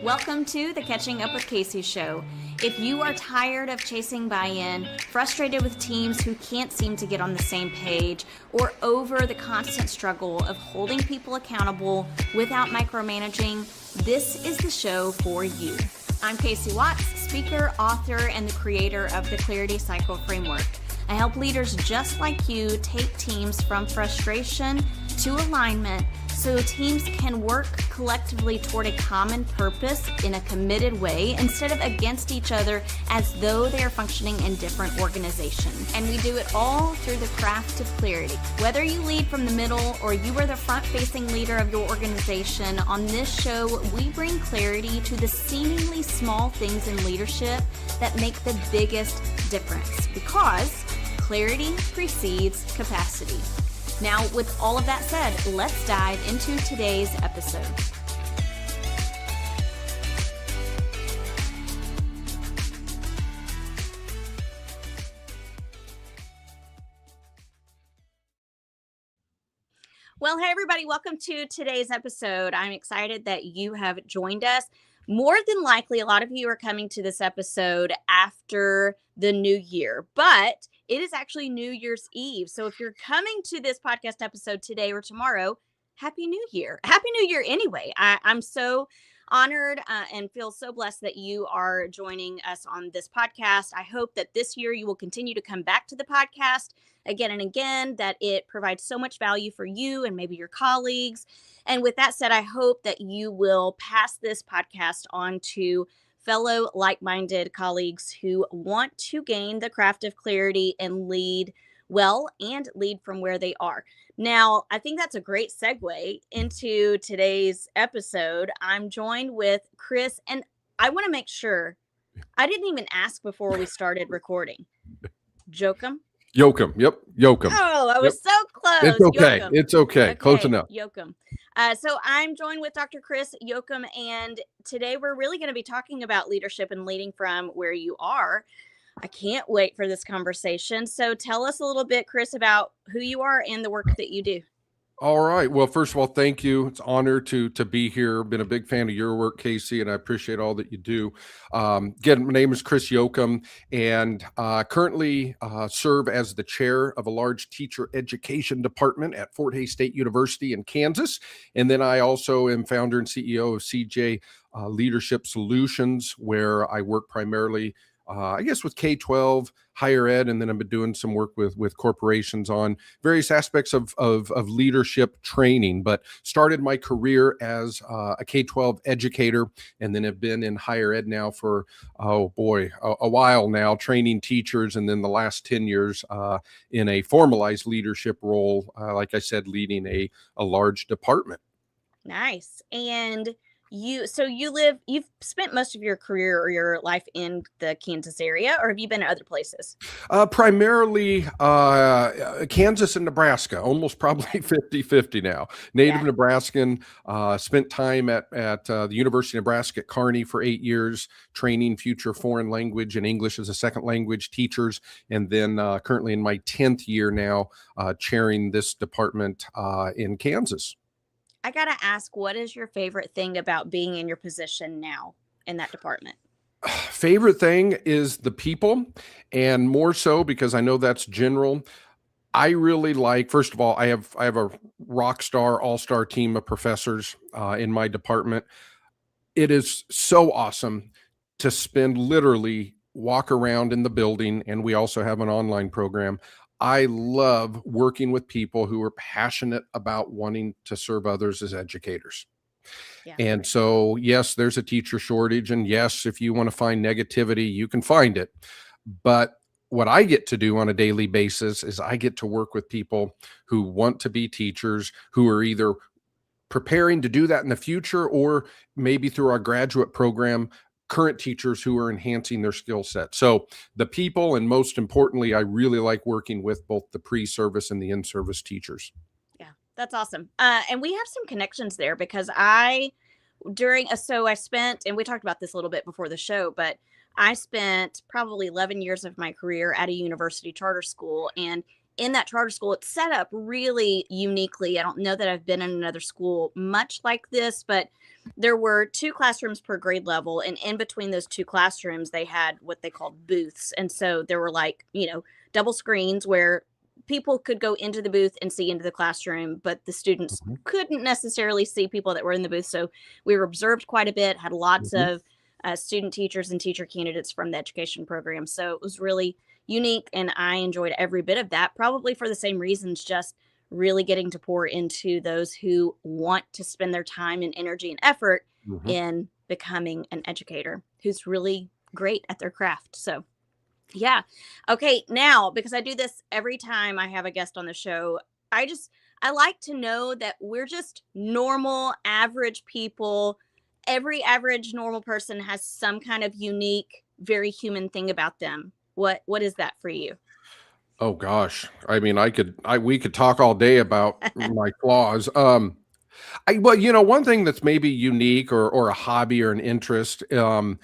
Welcome to the Catching Up with Casey show. If you are tired of chasing buy-in, frustrated with teams who can't seem to get on the same page, or over the constant struggle of holding people accountable without micromanaging, this is the show for you. I'm Casey Watts, speaker, author, and the creator of the Clarity Cycle Framework. I help leaders just like you take teams from frustration to alignment so teams can work collectively toward a common purpose in a committed way instead of against each other as though they are functioning in different organizations. And we do it all through the craft of clarity. Whether you lead from the middle or you are the front-facing leader of your organization, on this show, we bring clarity to the seemingly small things in leadership that make the biggest difference, because clarity precedes capacity. Now, with all of that said, let's dive into today's episode. Well, hey, everybody, welcome to today's episode. I'm excited that you have joined us. More than likely, a lot of you are coming to this episode after the new year, but it is actually New Year's Eve. So if you're coming to this podcast episode today or tomorrow, Happy New Year. Happy New Year anyway. I'm so honored and feel so blessed that you are joining us on this podcast. I hope that this year you will continue to come back to the podcast again and again, that it provides so much value for you and maybe your colleagues. And with that said, I hope that you will pass this podcast on to fellow like-minded colleagues who want to gain the craft of clarity and lead well and lead from where they are. Now, I think that's a great segue into today's episode. I'm joined with Chris, and I want to make sure, I didn't even ask before we started recording. Jochum? Jochum. Yep. Jochum. Oh, I was so close. It's okay. Jochum. It's okay. Close enough. Jochum. So I'm joined with Dr. Chris Jochum, and today we're really going to be talking about leadership and leading from where you are. I can't wait for this conversation. So tell us a little bit, Chris, about who you are and the work that you do. All right. Well, first of all, thank you. It's an honor to be here. Been a big fan of your work, Casey, and I appreciate all that you do. Again, my name is Chris Jochum, and currently serve as the chair of a large teacher education department at Fort Hays State University in Kansas. And then I also am founder and CEO of CJ Leadership Solutions, where I work primarily with K-12, higher ed, and then I've been doing some work with corporations on various aspects of leadership training, but started my career as a K-12 educator, and then have been in higher ed now for, a while now, training teachers, and then the last 10 years in a formalized leadership role, like I said, leading a large department. Nice. And you've spent most of your career or your life in the Kansas area, or have you been to other places? Primarily Kansas and Nebraska, almost probably 50-50 now. Native Nebraskan, spent time at the University of Nebraska at Kearney for 8 years, training future foreign language and English as a second language teachers, and then currently in my 10th year now, chairing this department in Kansas. I got to ask, what is your favorite thing about being in your position now in that department? Favorite thing is the people, and more so because I know that's general. I really like, first of all, I have a rock star, all-star team of professors in my department. It is so awesome to walk around in the building, and we also have an online program. I love working with people who are passionate about wanting to serve others as educators. Yeah. And so, yes, there's a teacher shortage. And yes, if you want to find negativity, you can find it. But what I get to do on a daily basis is I get to work with people who want to be teachers, who are either preparing to do that in the future, or maybe through our graduate program, current teachers who are enhancing their skill set. So the people, and most importantly, I really like working with both the pre-service and the in-service teachers. Yeah, that's awesome. And we have some connections there because I spent, and we talked about this a little bit before the show, but I spent probably 11 years of my career at a university charter school. And in that charter school, it's set up really uniquely. I don't know that I've been in another school much like this, but there were 2 classrooms per grade level. And in between those 2 classrooms, they had what they called booths. And so there were like, double screens where people could go into the booth and see into the classroom, but the students Mhm. couldn't necessarily see people that were in the booth. So we were observed quite a bit, had lots Mhm. of student teachers and teacher candidates from the education program. So it was really unique, and I enjoyed every bit of that, probably for the same reasons, just really getting to pour into those who want to spend their time and energy and effort Mhm. in becoming an educator who's really great at their craft. So yeah. Okay. Now, because I do this every time I have a guest on the show, I like to know that we're just normal, average people. Every average, normal person has some kind of unique, very human thing about them. What is that for you? Oh gosh. I mean, we could talk all day about my flaws. Well, one thing that's maybe unique or a hobby or an interest, 2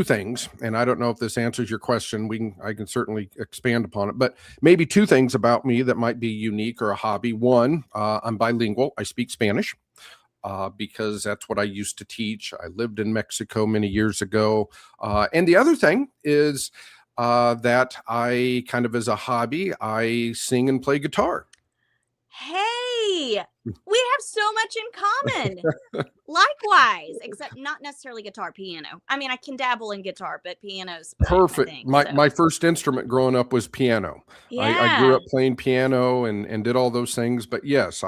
things, and I don't know if this answers your question. I can certainly expand upon it, but maybe 2 things about me that might be unique or a hobby. One, I'm bilingual. I speak Spanish. Because that's what I used to teach. I lived in Mexico many years ago. And the other thing is that I kind of as a hobby, I sing and play guitar. Hey, we have so much in common. Likewise, except not necessarily guitar, piano. I mean, I can dabble in guitar, but piano's my Perfect. thing. My So, my first instrument growing up was piano. I grew yeah. up playing piano and did all those things. But yes,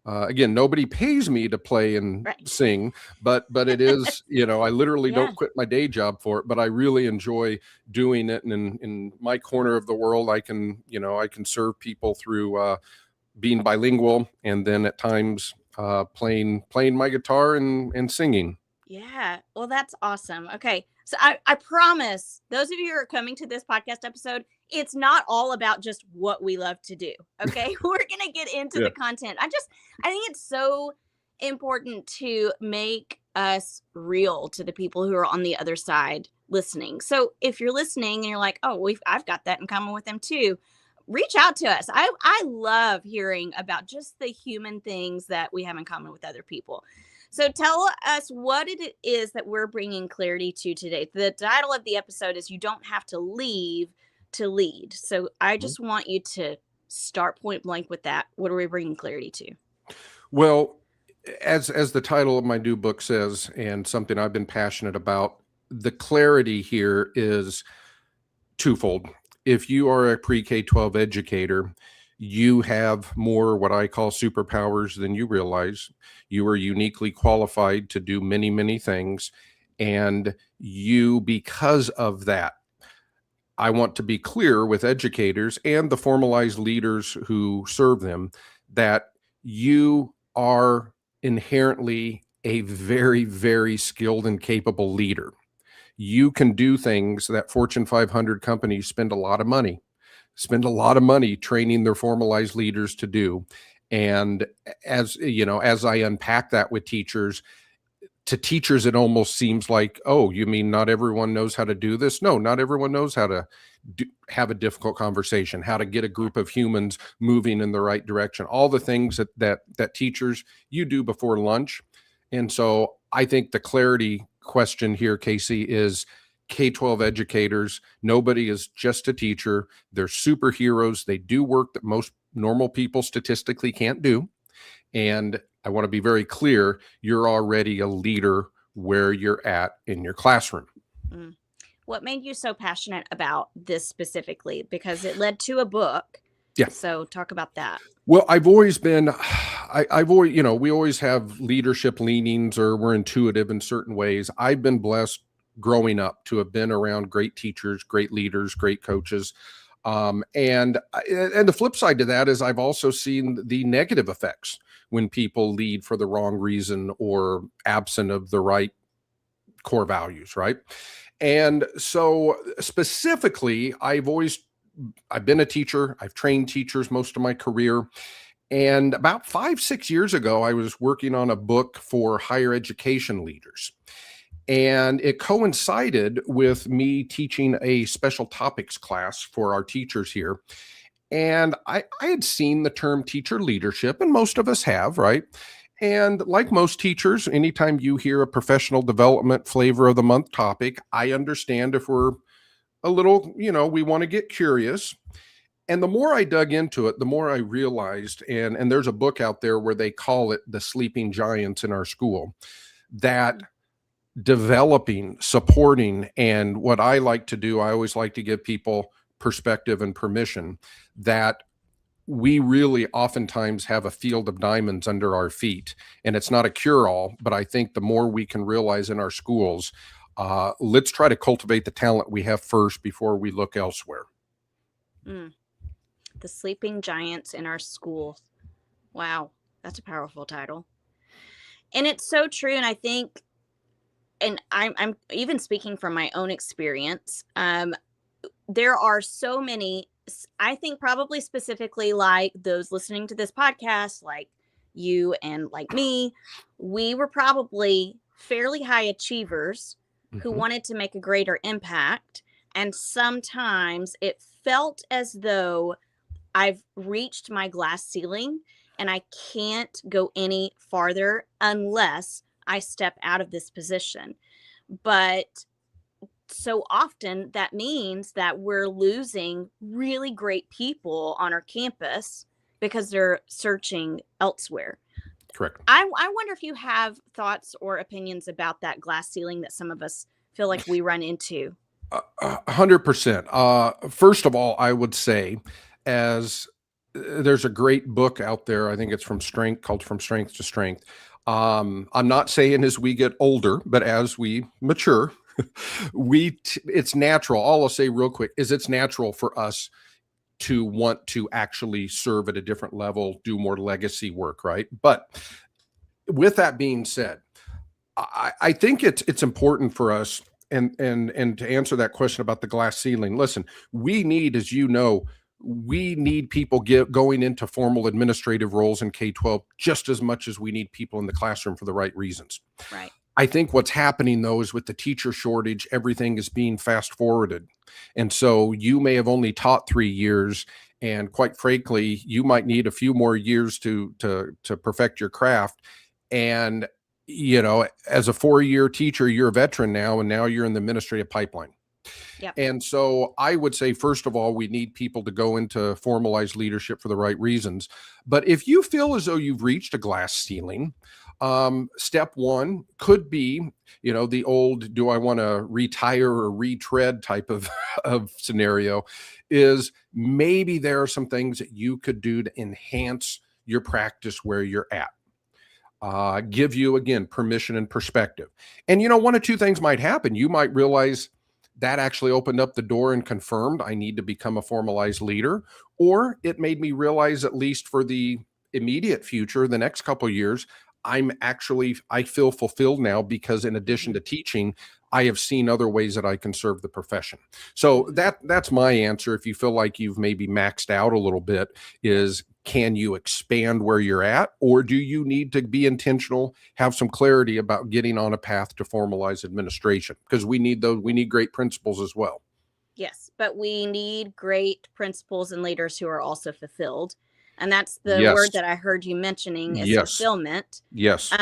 again, nobody pays me to play and Right. sing, but it is, I literally Yeah. don't quit my day job for it, but I really enjoy doing it. And in my corner of the world, I can serve people through being bilingual, and then at times playing my guitar and singing. Yeah. Well, that's awesome. Okay. So I promise those of you who are coming to this podcast episode, it's not all about just what we love to do. Okay. We're going to get into Yeah. the content. I think it's so important to make us real to the people who are on the other side listening. So if you're listening and you're like, oh, I've got that in common with them too, reach out to us. I love hearing about just the human things that we have in common with other people. So tell us what it is that we're bringing clarity to today. The title of the episode is You Don't Have to Leave to Lead. So I just want you to start point blank with that. What are we bringing clarity to? Well, as the title of my new book says, and something I've been passionate about, the clarity here is twofold. If you are a pre-K 12 educator, you have more what I call superpowers than you realize. You are uniquely qualified to do many, many things. And because of that, I want to be clear with educators and the formalized leaders who serve them that you are inherently a very, very skilled and capable leader. You can do things that Fortune 500 companies spend a lot of money training their formalized leaders to do. And as I unpack that with teachers, to teachers, it almost seems like, oh, you mean not everyone knows how to do this? No, not everyone knows how to have a difficult conversation, how to get a group of humans moving in the right direction, all the things that teachers you do before lunch. And so I think the clarity question here, Casey, is K-12 educators. Nobody is just a teacher. They're superheroes. They do work that most normal people statistically can't do. And I want to be very clear, you're already a leader where you're at in your classroom. Mm. What made you so passionate about this specifically? Because it led to a book. Yeah. So talk about that. Well, I've always been, I've always, we always have leadership leanings or we're intuitive in certain ways. I've been blessed growing up to have been around great teachers, great leaders, great coaches. And the flip side to that is I've also seen the negative effects when people lead for the wrong reason or absent of the right core values, right? And so specifically, I've been a teacher. I've trained teachers most of my career. And about 5, 6 years ago, I was working on a book for higher education leaders. And it coincided with me teaching a special topics class for our teachers here. And I had seen the term teacher leadership, and most of us have, right? And like most teachers, anytime you hear a professional development flavor of the month topic, I understand if we're a little, we want to get curious. And the more I dug into it, the more I realized, and there's a book out there where they call it the sleeping giants in our school, that developing, supporting, and what I like to do, I always like to give people perspective and permission that we really oftentimes have a field of diamonds under our feet. And it's not a cure-all, but I think the more we can realize in our schools, let's try to cultivate the talent we have first before we look elsewhere. The sleeping giants in our schools. Wow, that's a powerful title. And it's so true. And I think, and I'm even speaking from my own experience, there are so many, I think probably specifically like those listening to this podcast, like you and like me, we were probably fairly high achievers who wanted to make a greater impact. And sometimes it felt as though I've reached my glass ceiling and I can't go any farther unless I step out of this position. But so often that means that we're losing really great people on our campus because they're searching elsewhere. Correct. I wonder if you have thoughts or opinions about that glass ceiling that some of us feel like we run into. 100%. First of all, I would say, as there's a great book out there, I think it's called From Strength to Strength. I'm not saying as we get older, but as we mature, it's natural. All I'll say real quick is it's natural for us to want to actually serve at a different level, do more legacy work, right? But with that being said, I think it's important for us, and to answer that question about the glass ceiling. Listen, we need, as you know, we need people going into formal administrative roles in K-12 just as much as we need people in the classroom for the right reasons. Right. I think what's happening, though, is with the teacher shortage, everything is being fast forwarded. And so you may have only taught 3 years, and quite frankly, you might need a few more years to perfect your craft. And, as a 4-year teacher, you're a veteran now, and now you're in the administrative pipeline. Yep. And so I would say, first of all, we need people to go into formalized leadership for the right reasons. But if you feel as though you've reached a glass ceiling, step one could be, the old, do I want to retire or retread type of scenario, is maybe there are some things that you could do to enhance your practice where you're at. Give you, again, permission and perspective. And, one of two things might happen. You might realize that actually opened up the door and confirmed I need to become a formalized leader, or it made me realize, at least for the immediate future, the next couple of years, I feel fulfilled now because in addition to teaching, I have seen other ways that I can serve the profession. So that's my answer. If you feel like you've maybe maxed out a little bit, is can you expand where you're at, or do you need to be intentional, have some clarity about getting on a path to formalize administration? Because we need great principals as well. Yes, but we need great principals and leaders who are also fulfilled. And that's the Yes. word that I heard you mentioning is Yes. fulfillment. Yes.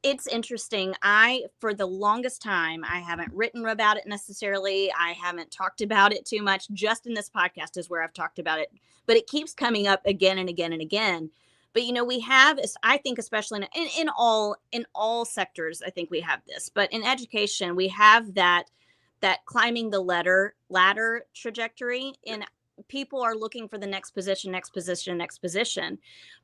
It's interesting. For the longest time, I haven't written about it necessarily. I haven't talked about it too much. Just in this podcast is where I've talked about it, but it keeps coming up again and again and again. But we have, I think, especially in all sectors, I think we have this. But in education, we have that climbing the ladder trajectory, and people are looking for the next position.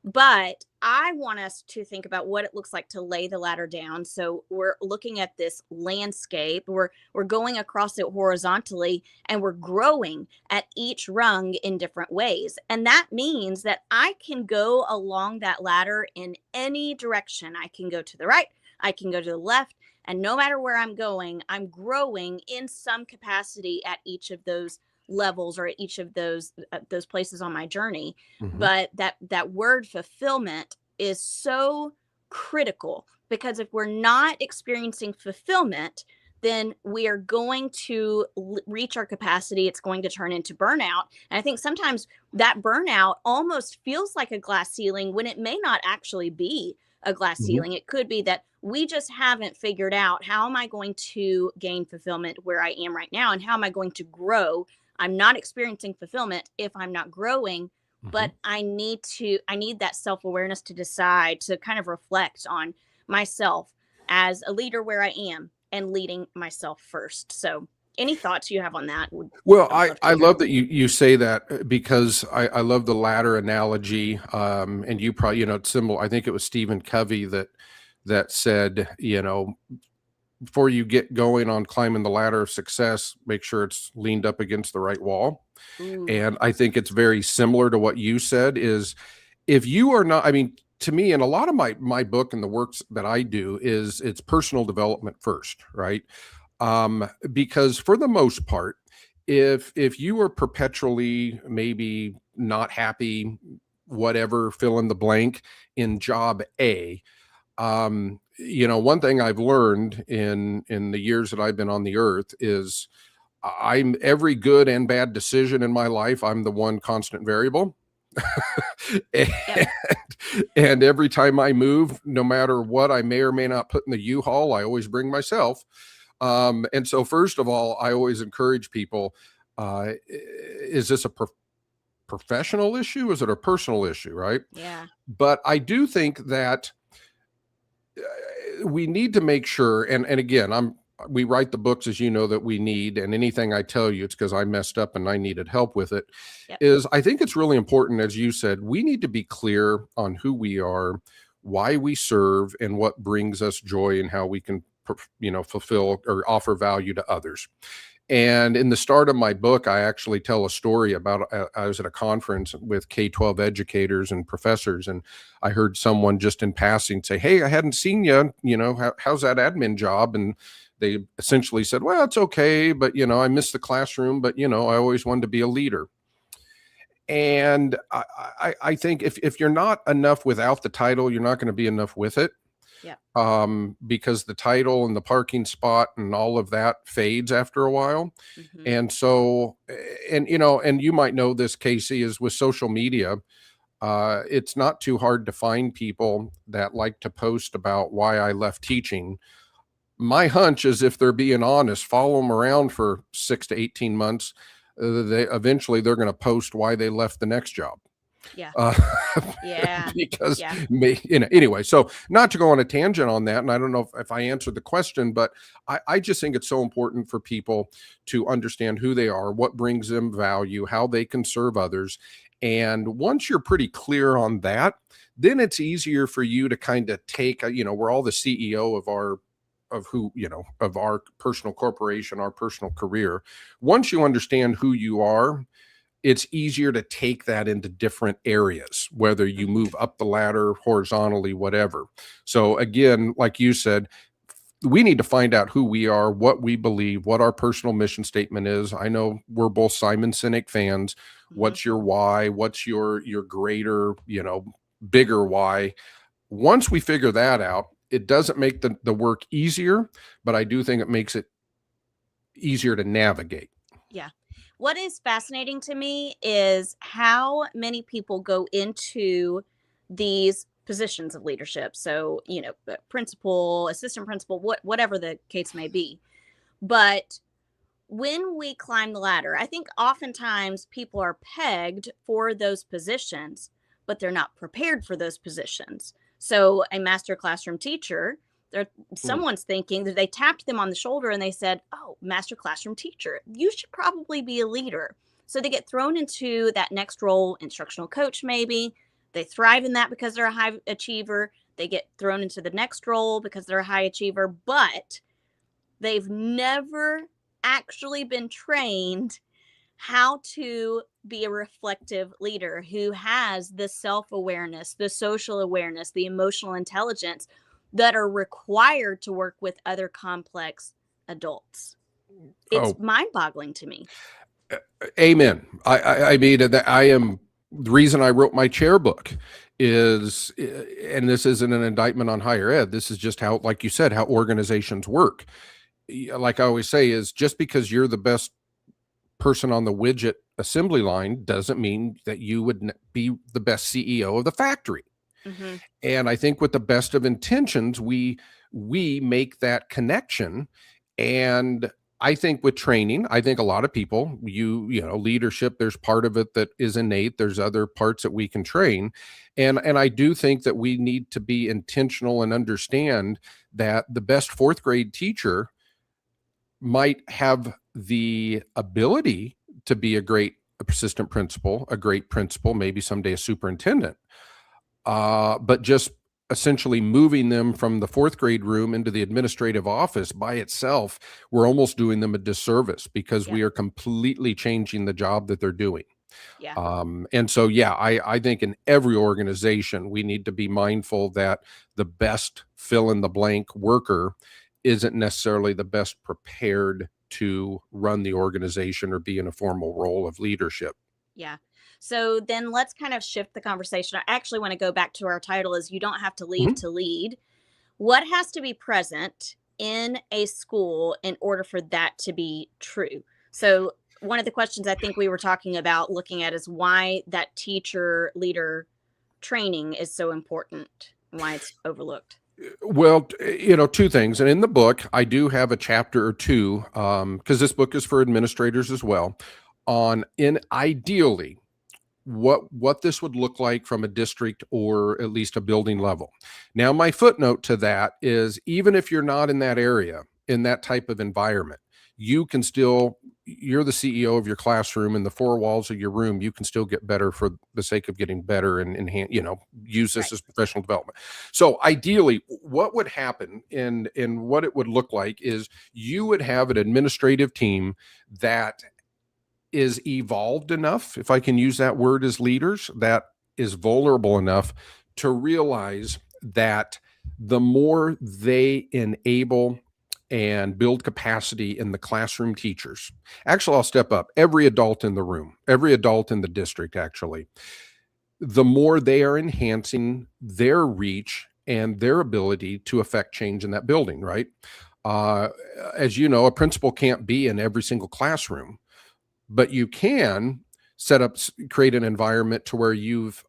But I want us to think about what it looks like to lay the ladder down. So we're looking at this landscape. We're going across it horizontally, and we're growing at each rung in different ways. And that means that I can go along that ladder in any direction. I can go to the right, I can go to the left. And no matter where I'm going, I'm growing in some capacity at each of those levels or at each of those places on my journey. But that word fulfillment is so critical, because if we're not experiencing fulfillment, then we are going to reach our capacity. It's going to turn into burnout. And I think sometimes that burnout almost feels like a glass ceiling when it may not actually be a glass Mhm. ceiling. It could be that we just haven't figured out, how am I going to gain fulfillment where I am right now? And how am I going to grow? I'm not experiencing fulfillment if I'm not growing, Mhm. but I need that self-awareness to decide, to kind of reflect on myself as a leader where I am and leading myself first. So any thoughts you have on that Well, I would love to I hear. love that you say that because I love the ladder analogy. And you probably, it's similar. I think it was Stephen Covey that said, before you get going on climbing the ladder of success, make sure it's leaned up against the right wall. Ooh. And I think it's very similar to what you said is if you are not, I mean, to me, and a lot of my book and the works that I do is it's personal development first, right? Because for the most part, if you are perpetually maybe not happy, whatever, fill in the blank in job A, one thing I've learned in the years that I've been on the earth is I'm every good and bad decision in my life, I'm the one constant variable. and, Yep. and every time I move, no matter what I may or may not put in the U-Haul, I always bring myself. And so, first of all, I always encourage people: is this a professional issue? Is it a personal issue? Right? Yeah. But I do think that we need to make sure. And again, we write the books, as you know, that we need. And anything I tell you, it's because I messed up and I needed help with it. Yep. Is I think it's really important, as you said, we need to be clear on who we are, why we serve, and what brings us joy, and how we can fulfill or offer value to others. And in the start of my book, I actually tell a story about I was at a conference with K-12 educators and professors, and I heard someone just in passing say, "Hey, I hadn't seen you. How's that admin job?" And they essentially said, "Well, it's okay, but I miss the classroom, but I always wanted to be a leader." And I think if you're not enough without the title, you're not going to be enough with it, Yep. because the title and the parking spot and all of that fades after a while. Mm-hmm. And so, and you might know this, Casey, is with social media, it's not too hard to find people that like to post about why I left teaching. My hunch is if they're being honest, follow them around for 6 to 18 months, they're going to post why they left the next job. Yeah. Uh, Yeah. because Yeah. anyway, so not to go on a tangent on that, and I don't know if I answered the question, but I just think it's so important for people to understand who they are, what brings them value, how they can serve others. And once you're pretty clear on that, then it's easier for you to kind of take, we're all the CEO of our personal corporation, our personal career. Once you understand who you are, it's easier to take that into different areas, whether you Mm-hmm. move up the ladder, horizontally, whatever. So again, like you said, we need to find out who we are, what we believe, what our personal mission statement is. I know we're both Simon Sinek fans. Mm-hmm. What's your why? What's your greater, bigger why? Once we figure that out, it doesn't make the work easier, but I do think it makes it easier to navigate. Yeah. What is fascinating to me is how many people go into these positions of leadership. So, principal, assistant principal, whatever the case may be. But when we climb the ladder, I think oftentimes people are pegged for those positions, but they're not prepared for those positions. So, a master classroom teacher, Mm. someone's thinking that they tapped them on the shoulder and they said, "Oh, master classroom teacher, you should probably be a leader." So they get thrown into that next role, instructional coach, maybe. They thrive in that because they're a high achiever. They get thrown into the next role because they're a high achiever, but they've never actually been trained how to be a reflective leader who has the self awareness, the social awareness, the emotional intelligence that are required to work with other complex adults. It's Oh, mind boggling to me. amen. I mean, I am the reason I wrote my chair book is, and this isn't an indictment on higher ed, this is just how, like you said, how organizations work. Like I always say, is just because you're the best person on the widget assembly line doesn't mean that you would be the best CEO of the factory. Mm-hmm. And I think with the best of intentions, we make that connection. And I think with training, I think a lot of people, you know, leadership, there's part of it that is innate. There's other parts that we can train. And I do think that we need to be intentional and understand that the best fourth grade teacher might have the ability to be a great assistant principal, a great principal, maybe someday a superintendent. But just essentially moving them from the fourth grade room into the administrative office by itself, we're almost doing them a disservice because Yeah. we are completely changing the job that they're doing. Yeah. And so, yeah, I think in every organization, we need to be mindful that the best fill in the blank worker isn't necessarily the best prepared to run the organization or be in a formal role of leadership. Yeah. So then let's kind of shift the conversation. I actually want to go back to our title is You Don't Have to Leave Mhm. to Lead. What has to be present in a school in order for that to be true? So one of the questions I think we were talking about looking at is why that teacher leader training is so important, why it's overlooked. Well, you know, two things. And in the book, I do have a chapter or two, because this book is for administrators as well, on in ideally what this would look like from a district or at least a building level. Now, my footnote to that is even if you're not in that area, in that type of environment, you can still, you're the CEO of your classroom and the four walls of your room, you can still get better for the sake of getting better and enhance, you know, use this Right. as professional development. So ideally, what would happen and what it would look like is you would have an administrative team that is evolved enough, if I can use that word, as leaders, that is vulnerable enough to realize that the more they enable and build capacity in the classroom teachers, actually, I'll step up, every adult in the room, every adult in the district, actually, the more they are enhancing their reach and their ability to affect change in that building, right? Uh, as you know, a principal can't be in every single classroom, but you can set up, create an environment to where you've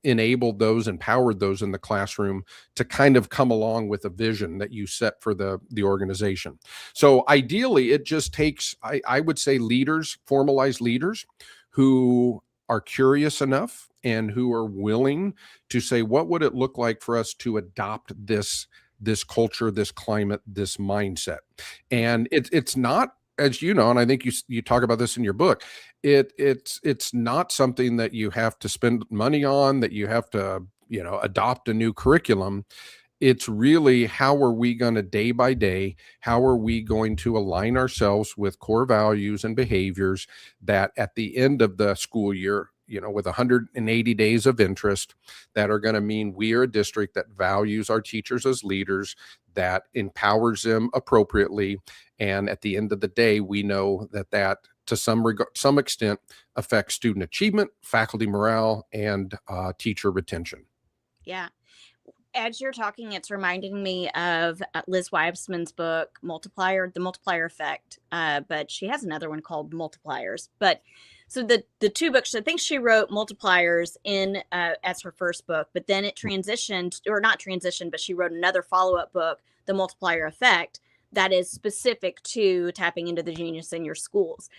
enabled those, empowered those in the classroom to kind of come along with a vision that you set for the organization. So ideally, it just takes, I would say, leaders, formalized leaders who are curious enough and who are willing to say, what would it look like for us to adopt this culture, this climate, this mindset? And it's not, as you know, and I think you talk about this in your book, it's not something that you have to spend money on, that you have to, you know, adopt a new curriculum. It's really, how are we going to day by day, how are we going to align ourselves with core values and behaviors that at the end of the school year, you know, with 180 days of interest, that are going to mean we are a district that values our teachers as leaders, that empowers them appropriately. And at the end of the day, we know that to some extent affects student achievement, faculty morale, and teacher retention. Yeah. As you're talking, it's reminding me of Liz Weibsman's book, Multiplier, The Multiplier Effect. But she has another one called Multipliers. But so the two books, I think she wrote Multipliers in as her first book, but then it transitioned, or not transitioned, but she wrote another follow up book, The Multiplier Effect, that is specific to tapping into the genius in your schools.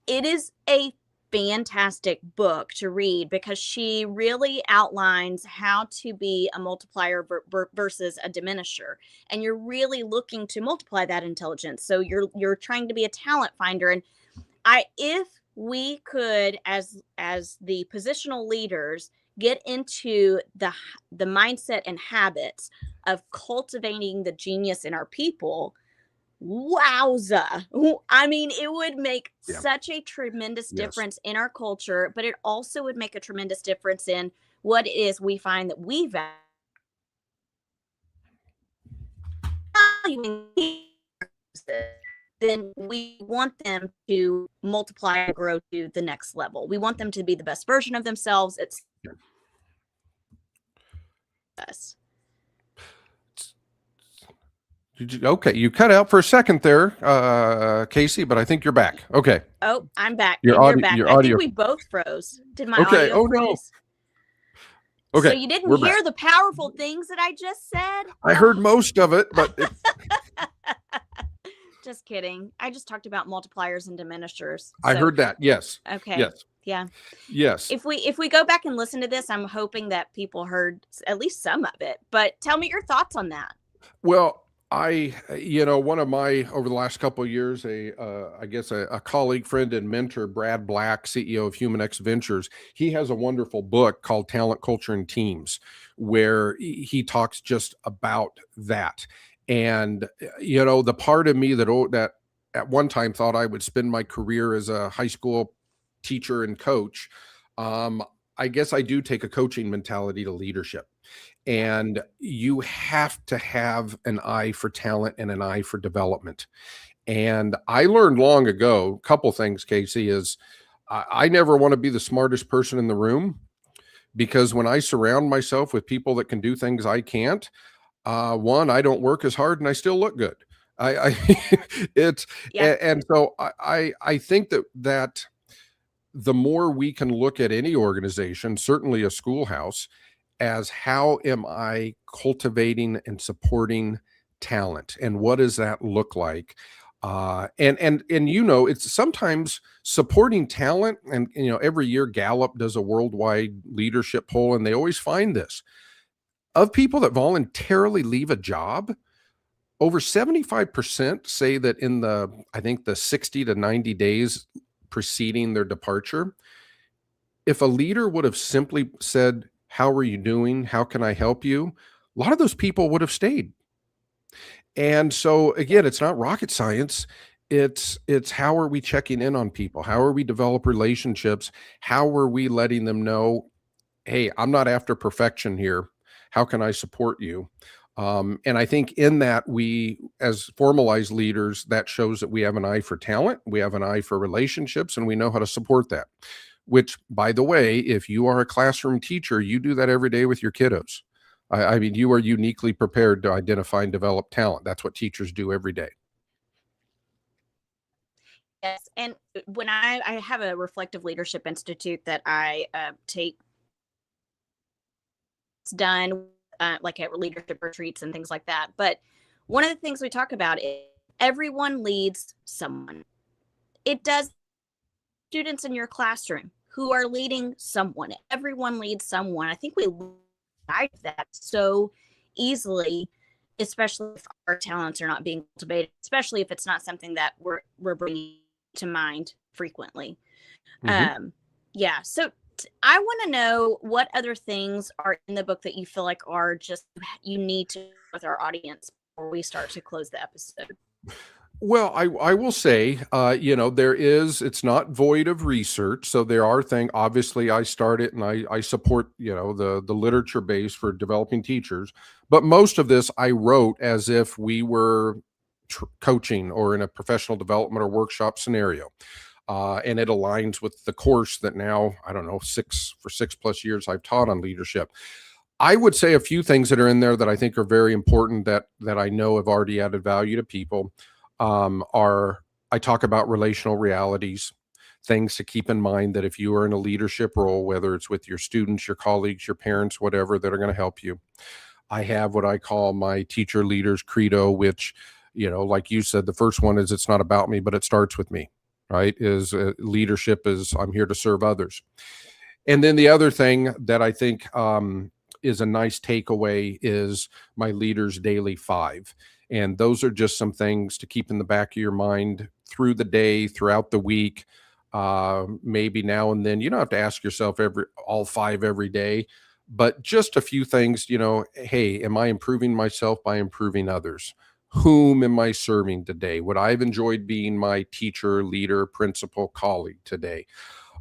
It is a fantastic book to read because she really outlines how to be a multiplier versus a diminisher, and you're really looking to multiply that intelligence, so you're trying to be a talent finder. And I if we could, as the positional leaders, get into the mindset and habits of cultivating the genius in our people, wowza. I mean, it would make Yeah. such a tremendous Yes. difference in our culture, but it also would make a tremendous difference in what it is we find that we value. Then we want them to multiply and grow to the next level. We want them to be the best version of themselves. It's us. Okay, you cut out for a second there, Casey, but I think you're back. Okay. Oh, I'm back, Your and you're audio, back. your I think audio. we both froze. Did my Okay. audio Oh no. freeze? So Okay, you didn't we're back. hear the powerful things that I just said? I heard most of it, but Just kidding. I just talked about multipliers and diminishers. I heard that. Yes. Okay. Yes. Yeah. Yes. If we go back and listen to this, I'm hoping that people heard at least some of it. But tell me your thoughts on that. Well, one of my over the last couple of years, I guess a colleague, friend, and mentor, Brad Black, CEO of Human X Ventures, he has a wonderful book called Talent, Culture, and Teams, where he talks just about that. And the part of me that at one time thought I would spend my career as a high school teacher and coach, I guess I do take a coaching mentality to leadership. And you have to have an eye for talent and an eye for development. And I learned long ago, a couple things, Casey, is I never want to be the smartest person in the room, because when I surround myself with people that can do things I can't, one, I don't work as hard and I still look good. I it's Yeah. and so I think that the more we can look at any organization, certainly a schoolhouse, as how am I cultivating and supporting talent, and what does that look like? And it's sometimes supporting talent, and every year Gallup does a worldwide leadership poll, and they always find this: of people that voluntarily leave a job, over 75% say that in I think the 60 to 90 days preceding their departure, if a leader would have simply said, "How are you doing? How can I help you?" A lot of those people would have stayed. And so again, it's not rocket science. It's how are we checking in on people? How are we develop relationships? How are we letting them know, "Hey, I'm not after perfection here. How can I support you?" And I think in that, we, as formalized leaders, that shows that we have an eye for talent, we have an eye for relationships, and we know how to support that. Which, by the way, if you are a classroom teacher, you do that every day with your kiddos. I mean, you are uniquely prepared to identify and develop talent. That's what teachers do every day. Yes. And when I have a reflective leadership institute that I take, it's done like at leadership retreats and things like that. But one of the things we talk about is everyone leads someone. It does. Students in your classroom who are leading someone. Everyone leads someone. I think we like that so easily, especially if our talents are not being cultivated, especially if it's not something that we're bringing to mind frequently. Mhm. Yeah. So I want to know what other things are in the book that you feel like are just you need to with our audience before we start to close the episode. Well, I will say, it's not void of research. So there are things, obviously I start it and I support, the literature base for developing teachers. But most of this I wrote as if we were coaching or in a professional development or workshop scenario. And it aligns with the course that now, I don't know, 6+ years I've taught on leadership. I would say a few things that are in there that I think are very important that I know have already added value to people. I talk about relational realities, things to keep in mind that if you are in a leadership role, whether it's with your students, your colleagues, your parents, whatever, that are going to help you. I have what I call my teacher leaders credo, which, like you said, the first one is it's not about me, but it starts with me, right? Is leadership is I'm here to serve others. And then the other thing that I think is a nice takeaway is my leaders daily 5. And those are just some things to keep in the back of your mind through the day, throughout the week. Maybe now and then, you don't have to ask yourself all 5 every day, but just a few things, hey, am I improving myself by improving others? Whom am I serving today? Would I have enjoyed being my teacher, leader, principal, colleague today?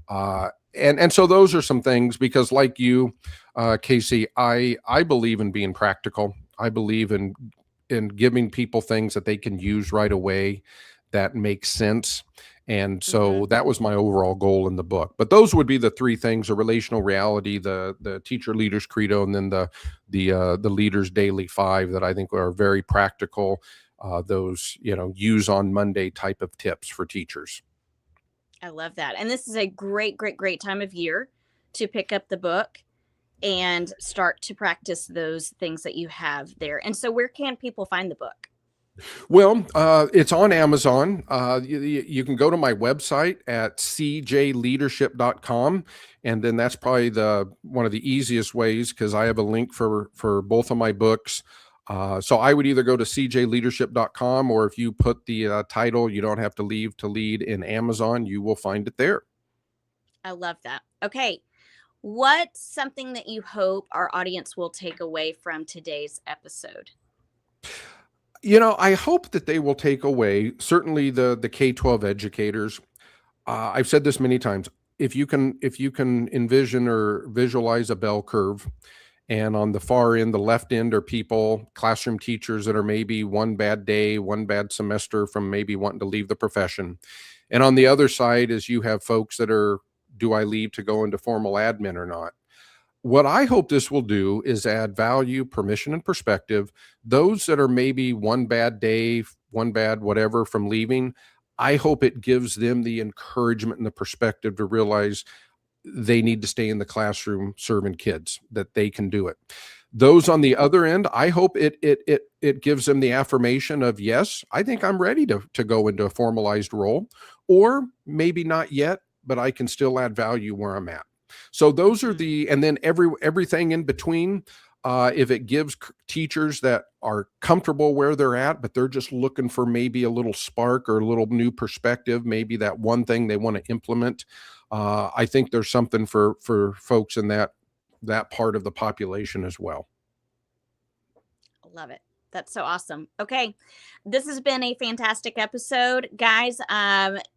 And so those are some things, because like you, Casey, I believe in being practical. I believe in giving people things that they can use right away, that makes sense. And so that was my overall goal in the book. But those would be the three things: a relational reality, the teacher leaders credo, and then the leaders daily 5 that I think are very practical. Those, use on Monday type of tips for teachers. I love that. And this is a great, great, great time of year to pick up the book and start to practice those things that you have there. And so where can people find the book? Well, it's on Amazon. You can go to my website at cjleadership.com, and then that's probably one of the easiest ways, because I have a link for both of my books. So I would either go to cjleadership.com, or if you put the title, "You Don't Have to Leave to Lead," in Amazon, you will find it there. I love that. Okay. What's something that you hope our audience will take away from today's episode? I hope that they will take away, certainly the K-12 educators. I've said this many times. If you can envision or visualize a bell curve, and on the far end, the left end, are people, classroom teachers that are maybe one bad day, one bad semester from maybe wanting to leave the profession. And on the other side is you have folks that are, do I leave to go into formal admin or not? What I hope this will do is add value, permission, and perspective. Those that are maybe one bad day, one bad whatever from leaving, I hope it gives them the encouragement and the perspective to realize they need to stay in the classroom serving kids, that they can do it. Those on the other end, I hope it gives them the affirmation of, yes, I think I'm ready to go into a formalized role, or maybe not yet, but I can still add value where I'm at. So those are and then everything in between. If it gives teachers that are comfortable where they're at, but they're just looking for maybe a little spark or a little new perspective, maybe that one thing they want to implement, I think there's something for folks in that part of the population as well. Love it. That's so awesome. Okay. This has been a fantastic episode, guys.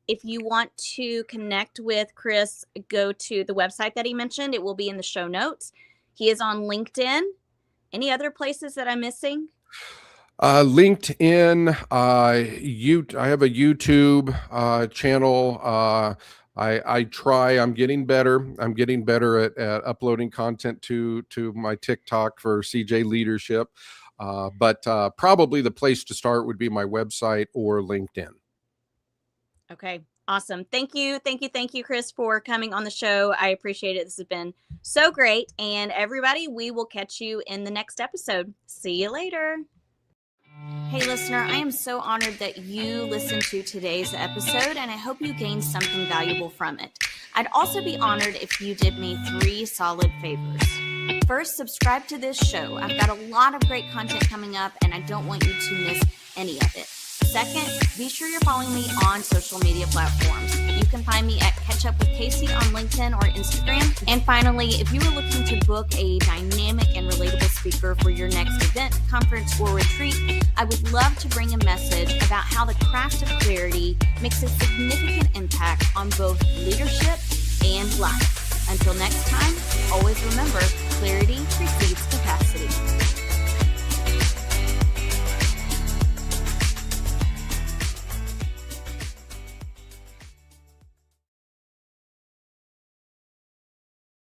If you want to connect with Chris, go to the website that he mentioned. It will be in the show notes. He is on LinkedIn. Any other places that I'm missing? LinkedIn, I have a YouTube channel. I'm getting better. I'm getting better at uploading content to my TikTok for CJ Leadership. But probably the place to start would be my website or LinkedIn. Okay. Awesome. Thank you, Chris, for coming on the show. I appreciate it. This has been so great. And everybody, we will catch you in the next episode. See you later. Hey, listener, I am so honored that you listened to today's episode, and I hope you gained something valuable from it. I'd also be honored if you did me 3 solid favors. First, subscribe to this show. I've got a lot of great content coming up, and I don't want you to miss any of it. Second, be sure you're following me on social media platforms. You can find me at Catch Up with Casey on LinkedIn or Instagram. And finally, if you are looking to book a dynamic and relatable speaker for your next event, conference, or retreat, I would love to bring a message about how the craft of clarity makes a significant impact on both leadership and life. Until next time, always remember, clarity